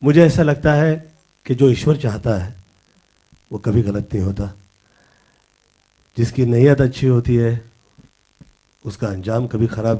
मुझे ऐसा लगता है कि जो ईश्वर चाहता है वो कभी गलत नहीं होता। जिसकी नीयत अच्छी होती है उसका अंजाम कभी खराब।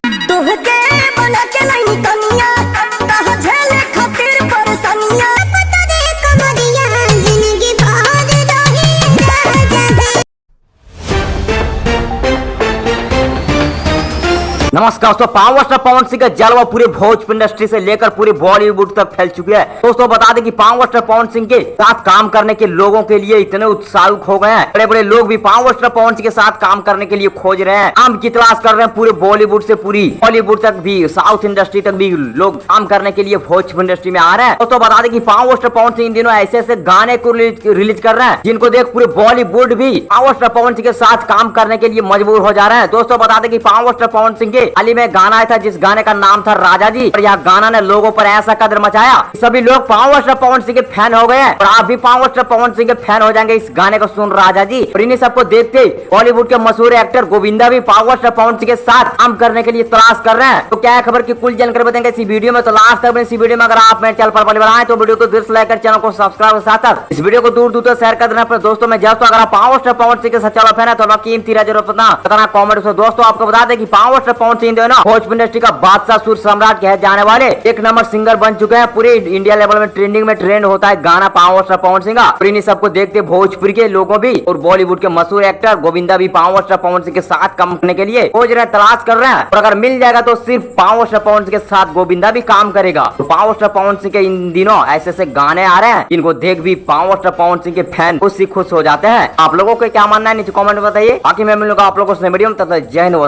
नमस्कार दोस्तों, पावर स्टार पवन सिंह का जलवा पूरे भोजपुरी इंडस्ट्री से लेकर पूरे बॉलीवुड तक फैल चुकी है। दोस्तों बता दें कि पावर स्टार पवन सिंह के साथ काम करने के लोगों के लिए इतने उत्साहित हो गए हैं, बड़े बड़े लोग भी पावर स्टार पवन सिंह के साथ काम करने के लिए खोज रहे हैं, काम की तलाश कर रहे हैं। पूरे बॉलीवुड से पूरी बॉलीवुड तक भी, साउथ इंडस्ट्री तक भी लोग काम करने के लिए भोजपुरी इंडस्ट्री में आ रहे हैं। दोस्तों बता दें कि पावर स्टार पवन सिंह इन दिनों ऐसे ऐसे गाने को रिलीज कर रहे हैं जिनको देख पूरे बॉलीवुड भी पावर स्टार पवन सिंह के साथ काम करने के लिए मजबूर हो जा रहे हैं। दोस्तों बता दें कि पावर स्टार पवन सिंह के हाल ही में गाना था जिस गाने का नाम था राजा जी, और यह गाना ने लोगों पर ऐसा कदर मचाया, सभी लोग पावर स्टार पवन सिंह के फैन हो गए हैं और आप भी पावर स्टार पवन सिंह के फैन हो जाएंगे इस गाने को सुन राजा जी। और इन्हीं सबको देखते बॉलीवुड के मशहूर एक्टर गोविंदा भी पावर स्टार पवन सिंह के साथ काम करने के लिए तलाश कर रहे हैं। तो क्या है खबर की कुल जानकारी बताएंगे इसी वीडियो में, तो लास्ट तक इस वीडियो में। अगर आप मेरे चैनल पर पहली बार आए तो वीडियो को दिल से लाइक कर चैनल को सब्सक्राइब के साथ इस वीडियो को दूर दूर तक शेयर कर देना। दोस्तों मैं जस्ट अगर आप पावर स्टार पवन सिंह के सच्चा फैन है तो कीमती जरूर बताना कॉमेंट में। दोस्तों आपको बता दें कि पावर स्टार पवन सिंह जो है ना भोजपुरी इंडस्ट्री का बादशाह सुर सम्राट कहे जाने वाले एक नंबर सिंगर बन चुके हैं। पूरे इंडिया लेवल में ट्रेंडिंग में ट्रेंड होता है गाना पावर स्टार पवन सिंह का। इन्हीं सबको देखते भोजपुरी के लोगों भी और बॉलीवुड के मशहूर एक्टर गोविंदा भी पावर स्टार पवन सिंह के साथ काम करने के लिए खोज रहे, तलाश कर रहे हैं। और अगर मिल जाएगा तो सिर्फ पावर स्टार पवन सिंह के साथ गोविंदा भी काम करेगा। तो पावर स्टार पवन सिंह के इन दिनों ऐसे ऐसे गाने आ रहे हैं जिनको देख भी पावर स्टार पवन सिंह के फैन खुश हो जाते हैं। आप लोगों को क्या मानना है नीचे कॉमेंट में बताइए। बाकी मैं मिलूंगा आप लोगों से वीडियो में, तब तक जय हिंद।